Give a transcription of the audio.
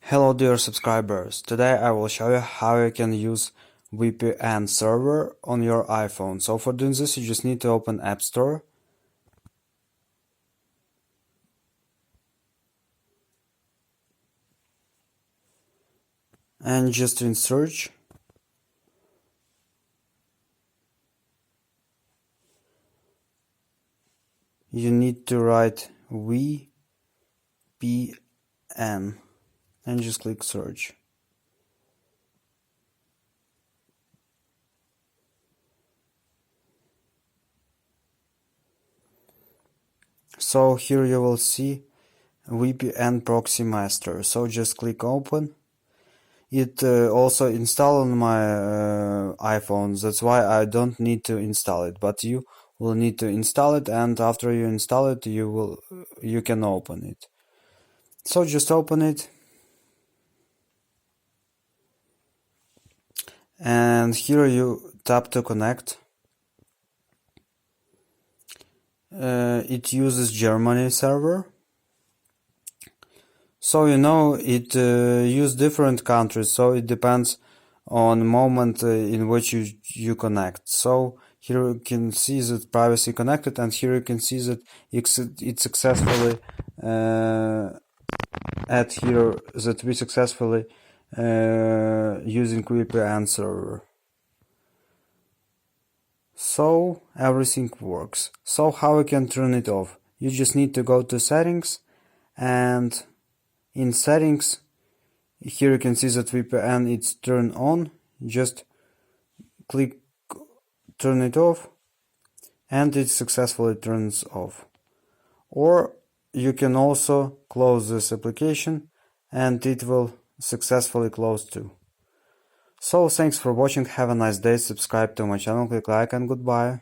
Hello dear subscribers, today I will show you how you can use VPN server on your iPhone. So for doing this you just need to open App Store and just in search you need to write VPN and just click search. So here you will see VPN proxy master, so just click open. It also installed on my iPhone, that's why I don't need to install it, but you will need to install it, and after you install it you can open it. So just open it, and here you tap to connect. It uses Germany server, so it use different countries, so it depends on the moment in which you connect. So here you can see that privacy connected, and here you can see that it successfully add here that we successfully using VPN server. So everything works. So how you can turn it off? You just need to go to settings, and in settings here you can see that VPN it's turned on. Just click turn it off and it successfully turns off. Or you can also close this application and it will successfully close too. So thanks for watching, have a nice day, subscribe to my channel, click like, and goodbye.